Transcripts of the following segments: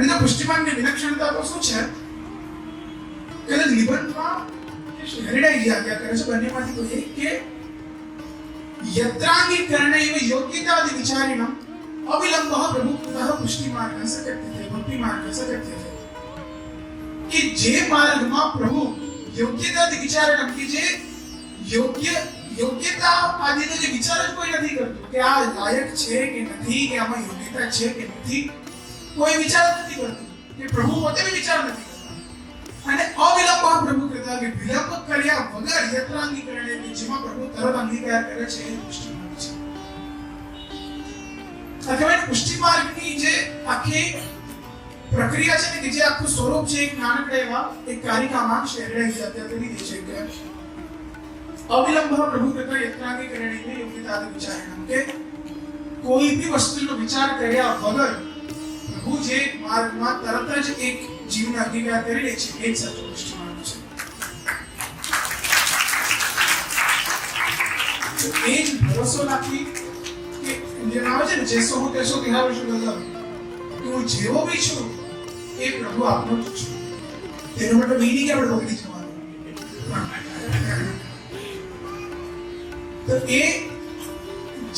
અને જો પુષ્ટિમાર્ગની વિલક્ષણતા તો શું છે કે નિબંધમાં હેરેડાઈ આજ્ઞા કરે છે બંનેમાંથી કોઈ એક કે યત્રાંગીકરણેવ યોગ્યતાદિ વિચારિણમ અવિલંબઃ પ્રભુકૃતઃ પુષ્ટિમાર્ગઃ સકથ્યતે ભક્તિમાર્ગઃ સકથ્યતે કે જે માર્ગમાં પ્રભુ યોગ્યતાદિ વિચારિણમ કે જે યોગ્યતા આદિનો જે વિચાર જ કોઈ નથી કરતું કે આ લાયક છે કે નથી કે આમાં યોગ્યતા છે કે નથી, કોઈ વિચાર નથી કરતું કે પ્રભુ પોતે બી વિચાર નથી કરતા અને અવિલંબ પ્રભુ કૃતા કે વિલંબ કર્યા વગર યત્રાંગીકરણે કે જેમાં પ્રભુ તરત અંગીકાર કરે છે એ પુષ્ટિમાર્ગ છે. અથવા પુષ્ટિમાર્ગની જે આખી પ્રક્રિયા છે ને કે જે આખું સ્વરૂપ છે એક નાનકડા એવા એક કારિકામાં શેરડાઈ જાતે કરી દે છે કે અવિલંબ પ્રભુ કૃતા યત્રાંગીકરણે યોગ્યતાદિ વિચારિણમ કે કોઈ બી વસ્તુનો વિચાર કર્યા વગર પ્રભુ જે માર્ગમાં તરત જ એક જીવને અંગીકાર કરી લે છે એ જ સાચો પુષ્ટિમાર્ગ છે. એ જ ભરોસો રાખી કે જે નામ છે ને જેસો હું તેસો કહેવાય છું મતલબ કે હું જેવો બી છું એ પ્રભુ આપનો જ છું. તેનો મતલબ એ નહીં કે આપણે બગડી જવાનું. તો એ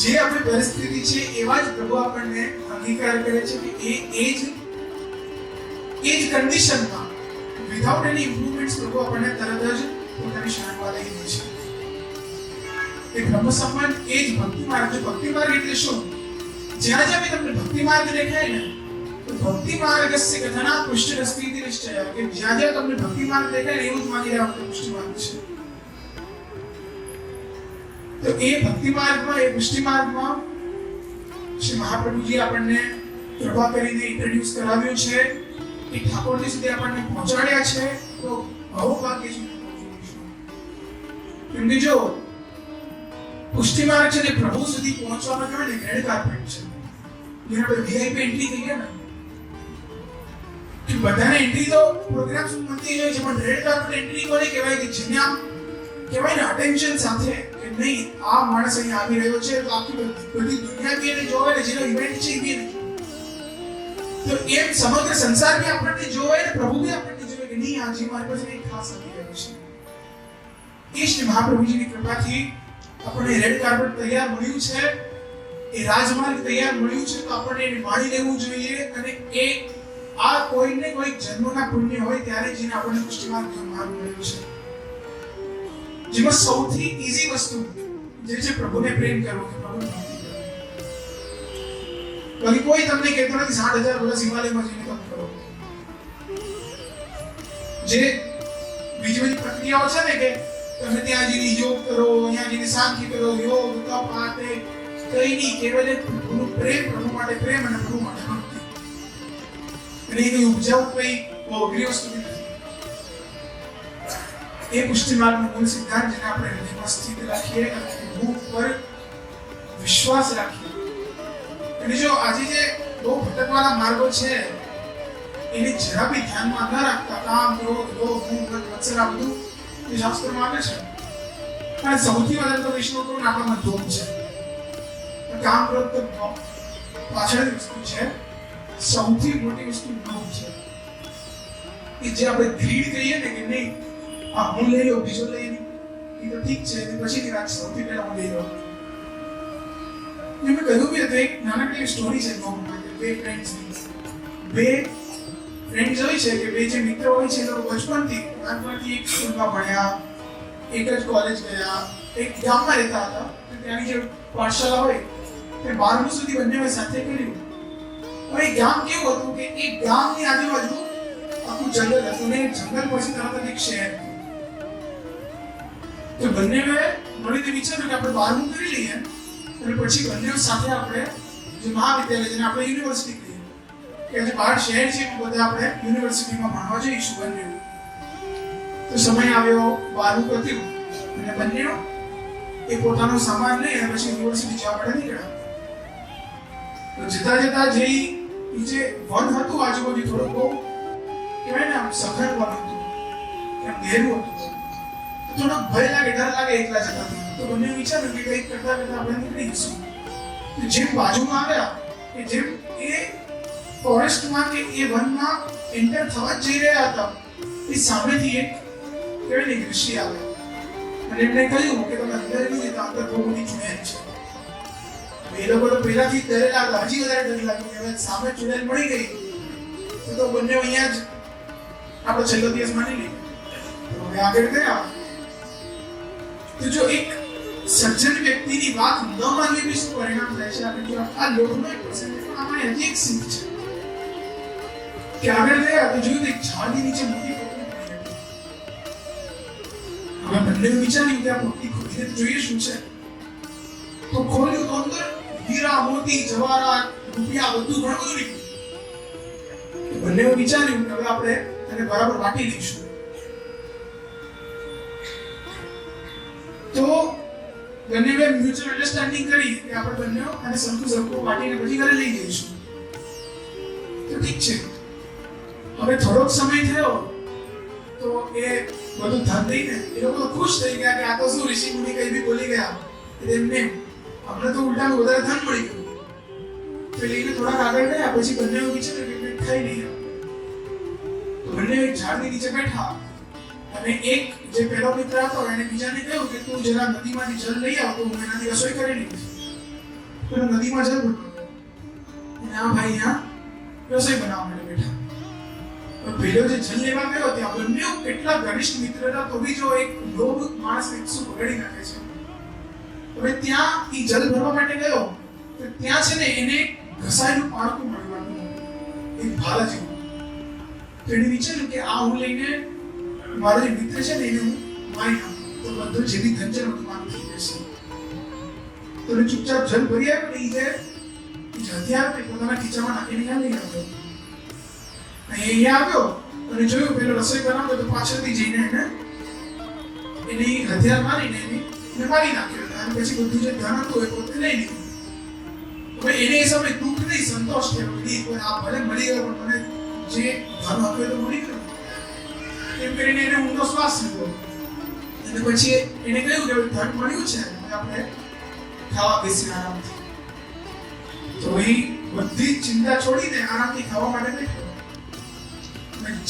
જે આપણી પરિસ્થિતિ છે એવા જ પ્રભુ આપણને અંગીકાર કરે છે કે એ જ કન્ડિશનમાં વિધાઉટ એની ઇમ્પ્રુવમેન્ટ્સ પ્રભુ આપણને તરત જ પોતાની શરણમાં લઈ દે છે. એ બ્રહ્મ સંબંધ એ જ ભક્તિ માર્ગ છે. ભક્તિ માર્ગ એટલે શું? જ્યાં જ્યાં તમને ભક્તિ માર્ગ દેખાય ને તો ભક્તિ માર્ગસ્ય કથના પુષ્ટિરસ્તિ ઇતિ નિશ્ચય કે જ્યાં જ્યાં તમને ભક્તિ માર્ગ દેખાય ને એવું જ માની રહ્યા કે પુષ્ટિ માર્ગ છે. તો એ ભક્તિ માર્ગમાં એ પુષ્ટિ માર્ગમાં શ્રી મહાપ્રભુજી આપણને કૃપા કરીને ઇન્ટ્રોડ્યુસ કરાવ્યું છે, એ ઠાકોરજી સુધી આપણને પહોંચાડ્યા છે. તો બહુ ભાગ્ય છે. કેમ કે જો પુષ્ટિ માર્ગ છે તે પ્રભુ સુધી પહોંચવામાં કહેવાય ને રેડ કાર્પેટ છે. જેને આપણે વીઆઈપી એન્ટ્રી કહીએ ને કે બધાને એન્ટ્રી તો પ્રોગ્રામ સુધી મળતી હોય છે પણ રેડ કાર્પેટ એન્ટ્રી કોને કહેવાય કે જેને આમ કહેવાય ને અટેન્શન સાથે કે નહીં આ માણસ અહીં આવી રહ્યો છે તો આખી બધી દુનિયા બી એને જોવે ને જેનો ઇવેન્ટ છે એ બી એને તો એમ સમગ્ર સંસાર બી આપણને જોવે ને પ્રભુ બી આપણને જોવે કે નહીં આજે મારી પાસે એક ખાસ આવી રહ્યો છે. એ શ્રી મહાપ્રભુજીની કૃપાથી આપણને રેડ કાર્પેટ તૈયાર મળ્યું છે, એ રાજમાર્ગ તૈયાર મળ્યું છે. તો આપણને એને માણી લેવું જોઈએ અને એ આ કોઈને કોઈ જન્મના પુણ્ય હોય ત્યારે જેને આપણને પુષ્ટિમાર્ગ માર્ગ મળ્યું છે. જેમાં સૌથી ઈઝી વસ્તુ જે છે પ્રભુને પ્રેમ કરવો કે પ્રભુને ભક્તિ કરવી. બાકી કોઈ તમને કહેતો નથી 60,000 વર્ષ હિમાલયમાં જઈને તપ કરો. જે બીજી બધી પ્રક્રિયાઓ છે ને કે તમે ત્યાં જઈને યોગ કરો, અહીંયા જઈને શાંતિ કરો, યોગ તપ આ તે કઈ નહીં, કેવલ પ્રભુનો પ્રેમ, પ્રભુ માટે પ્રેમ અને પ્રભુ માટે ભક્તિ. અને એની ઉપજાવું કઈ બહુ અઘરી વસ્તુ નથી. એ પુષ્ટિ માર્ગનો મૂળ સિદ્ધાંત જેને આપણે હૃદયમાં સ્થિત રાખીએ અને પ્રભુ પર વિશ્વાસ રાખીએ. અને જો આજે જે બહુ ભટકવાના માર્ગો છે એને જરા બી ધ્યાનમાં ન રાખતા કામ, ક્રોધ, લોભ, મોહ, મત્સર આ બધું એ શાસ્ત્રમાં આવે છે. અને સૌથી વધારે તો વિષ્ણુ કરુણ આપણામાં ધોમ છે. કામ, ક્રોધ તો પાછળની વસ્તુ છે. સૌથી મોટી વસ્તુ લોભ છે. કે જે આપણે ગ્રીડ કહીએ ને કે નહીં આ હું લઈ લો બીજો લઈ નહીં એ તો ઠીક છે એ પછીની વાત. સૌથી પહેલા હું લઈ લો. મેં કહ્યું બી હતું એક નાનકડી સ્ટોરી છે લોભ માટે. બે ફ્રેન્ડ્સ હોય છે કે બે જે મિત્રો હોય છે એ લોકો બચપનથી નાનપણથી એક સ્કૂલમાં ભણ્યા, એક જ કોલેજ ગયા, એક ગામમાં રહેતા હતા. ત્યાંની જે પાઠશાળા હોય તે 12મું સુધી બંને સાથે કર્યું. હવે એ ગામ કેવું હતું કે એ ગામની આજુબાજુ આખું જંગલ હતું ને જંગલ પછી તરત જ એક શહેર હતું. તો બંને મળીને વિચાર્યું કે આપણે 12મું કરી લઈએ અને પછી બંને સાથે આપણે જે મહાવિદ્યાલય જેને આપણે યુનિવર્સિટી કહીએ કે આજે 12 શહેર છે બધા આપણે યુનિવર્સિટીમાં ભણવા જઈશું બંને. તો સમય આવ્યો 12મું પત્યું અને બંને એ પોતાનો સામાન લઈ અને પછી યુનિવર્સિટી જવા માટે નીકળ્યા. તો જતા જતા જઈ જે વન હતું આજુબાજુ થોડું બહુ કહેવાય ને આમ સઘન વન હતું, એમ ઘેરું હતું. થોડો ભય લાગે, ડર લાગે એકલા જતા. તો બંને વિચાર્યું કે કંઈક કરતા કરતા આપણે નીકળી જઈશું. જેમ બાજુમાં આવ્યા કે જેમ એ ફોરેસ્ટમાં કે એ વનમાં એન્ટર થવા જઈ રહ્યા હતા એ સામેથી એક કહેવાય ને ઋષિ આવ્યા અને એમણે કહ્યું કે તમે અંદર નહીં જતા, અંદર બહુ મોટી ચુડેલ છે. એ લોકો તો પહેલાથી ડરેલા હતા, હજી વધારે ડર લાગ્યો કે હવે સામે ચુડેલ મળી ગઈ તો બંને અહીંયા જ આપણો છેલ્લો દિવસ માની લઈએ. તો હવે આગળ ગયા. તો જો એક સજ્જન વ્યક્તિની વાત ન માનવી બી શું પરિણામ થાય છે? આપણે જો આ લોભનો એક પ્રસંગ છે, આમાં હજી એક શીખ છે કે આગળ ગયા તો જોયું એક ઝાડની નીચે મોટી પોટલી પડી હતી. હવે બંને વિચાર્યું કે આ પોટલી ખોલીને તો જોઈએ શું છે. તો ખોલ્યું તો અંદર હીરા, મોતી, જવાહરાત, રૂપિયા બધું ઘણું બધું નીકળ્યું. બંને વિચાર્યું કે હવે આપણે તેને બરાબર વાટી લઈશું. તો બંને મ્યુચ્યુઅલ અન્ડરસ્ટેન્ડિંગ કરી કે આપણે બંને આને સરખું સરખું વાટીને પછી ઘરે લઈ જઈશું. તો ઠીક છે. હવે થોડોક સમય થયો તો એ બધું ધન દઈને એ લોકો ખુશ થઈ ગયા કે આ તો શું ઋષિ મુનિ કઈ બી બોલી ગયા એમને આપણે તો ઉલટાનું વધારે ધન મળી ગયું. તો લઈને થોડાક આગળ ગયા પછી બંને વિચાર્યું કે ખાઈ લઈએ. તો બંને એક ઝાડની નીચે બેઠા અને એક જે પહેલો મિત્ર હતો એને બીજાને કહ્યું કે તું જરા નદીમાંથી જલ લઈ આવ તો હું એનાથી રસોઈ કરી લઈશ. પેલો નદીમાં જલ ભરતો અને આ ભાઈ ત્યાં રસોઈ બનાવવા માટે બેઠા. પેલો જે જલ લેવા ગયો ત્યાં બંને કેટલા ઘનિષ્ઠ મિત્ર હતા તો બી જો એક લોભ માણસને શું પકડી નાખે છે. હવે ત્યાં એ જલ ભરવા માટે ગયો તો ત્યાં છે ને એને ઘસાયેલું પાણકું મળવાનું એક ભાલા જેવું. તો એને વિચાર્યું કે આ હું લઈને મારો જે મિત્ર છે ને એને હું મારી નાખું તો બધું જે બી ધન છે બધું મારું થઈ જશે. તો એને ચૂપચાપ જલ ભરી આવ્યો ને એ જે હથિયાર તે પોતાના ખીચામાં નાખીને ત્યાં લઈ આવ્યો. અહીંયા આવ્યો અને જોયું પેલો રસોઈ બનાવતો તો પાછળથી જઈને એને હથિયાર મારીને એને મારી નાખ્યો અને પછી બધું જે ધન હતું એ પોતે લઈ લીધું. હવે એને એ સમય દુઃખ નહીં સંતોષ થયો કે આ ભલે મળી ગયો પણ મને જે ધન હતું એ તો મળી ગયું. એમ કરીને એને ઊંડો શ્વાસ લીધો અને પછી એને કહ્યું કે ધન મળ્યું છે હવે આપણે ખાવા બેસી આરામથી. તો એ બધી ચિંતા છોડીને આરામથી ખાવા માટે બેઠો.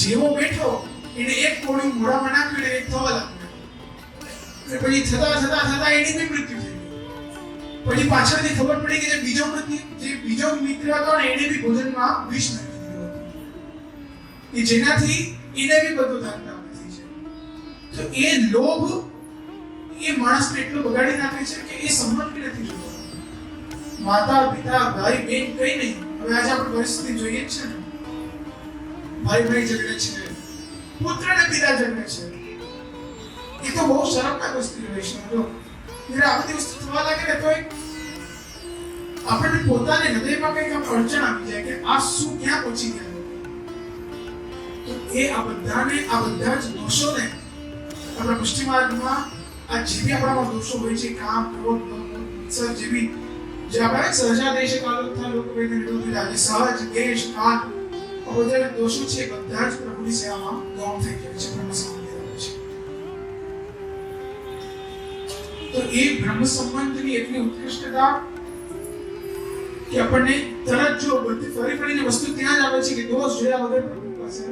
જેવો બેઠો એને એક કોળું મોઢામાં નાખ્યું ને એક થવા લાગ્યો. પછી થતા એની બી મૃત્યુ થઈ ગઈ. પછી પાછળથી ખબર પડી કે જે બીજો મિત્ર હતો ને એને બી ભોજનમાં વિષ નાખી દીધું હતું કે જેનાથી એને બી બધું ધન પ્રાપ્ત થઈ છે. તો એ લોભ એ માણસને એટલો બગાડી નાખે છે કે એ સમજ બી નથી જોતો. માતા પિતા ભાઈ બેન કઈ નહીં. હવે આજે આપણે પરિસ્થિતિ જોઈએ જ છે ને, ભાઈ ભાઈ ઝઘડે છે, પુત્ર ને પિતા ઝઘડે છે. એ તો બહુ શરમનાક વસ્તુ હોય છે. જો ત્યારે આ બધી વસ્તુ થવા લાગે ને તો આપણને પોતાને હૃદયમાં કંઈક અડચણ આવી જાય કે આ શું ક્યાં પહોંચી ગયા. તો એ આ બધા જ દોષોને આપણા પુષ્ટિ માર્ગમાં આ જે બી આપણામાં દોષો હોય છે કામ ક્રોધ સર જેવી જે આપણે સહજાદેશ કાલોત્થાન લોકવેદન વિરોધી સહજ દેશ કામ બધા દોષો છે બધા જ પ્રભુની સેવામાં ગૌણ થઈ ગયા છે. બ્રહ્મ સંબંધ છે. તો એ બ્રહ્મ સંબંધની એટલી ઉત્કૃષ્ટતા કે આપણને તરત જો બધી ફરી ફરીને વસ્તુ ત્યાં જ આવે છે કે દોષ જોયા વગર પ્રભુ પાસે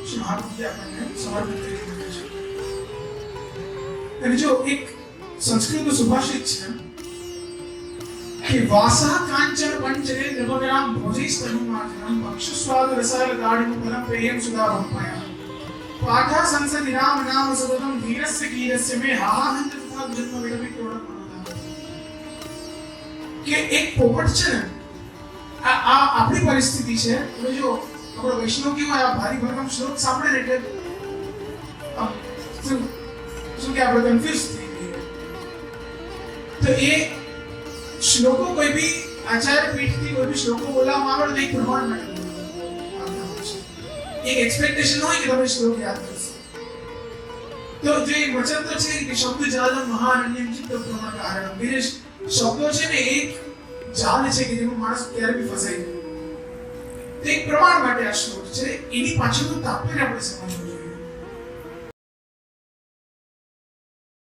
શરણાગતિ આપણને સમર્પિત કરી દે છે. અને જો એક સંસ્કૃત સુભાષિત છે કે વાસા કાંચન પંચરે નવગ્રામ ભોજિસ્તનુમાજનમ પક્ષસ્વાદ રસાલ ગાઢમ ફલમ પ્રેમ સુધારમ મયા પાઠા સંસદિ રામ નામ સતતમ ધીરસ્ય ગીરસ્ય મે હાહંત તથા જન્મ વિલંબિત પ્રોડક્ટ કે એક પોપટ છે ને આ આપણી પરિસ્થિતિ છે. હવે જો આપણો વૈષ્ણવ કેવો આ ભારી ભરકમ શ્લોક સાંભળે ને એટલે શું કે આપણે કન્ફ્યુઝ થઈ ગઈએ. તો એ શ્લોકો કોઈ બી આચાર્ય પીઠથી કોઈ બી શ્લોકો બોલાવવામાં આવે તો એક પ્રમાણ માટે એક એક્સપેક્ટેશન હોય કે તમે શ્લોક યાદ કરશો. તો જે વચન તો છે કે શબ્દ જાલમ મહારણ્યમ ચિત્ત પ્રમાણ કારણ બીજે શબ્દો છે ને એક જાલ છે કે જેમાં માણસ ક્યારે બી ફસાઈ જાય. તો એક પ્રમાણ માટે આ શ્લોક છે. એની પાછળનું તાત્પર્ય આપણે સમજવું જોઈએ.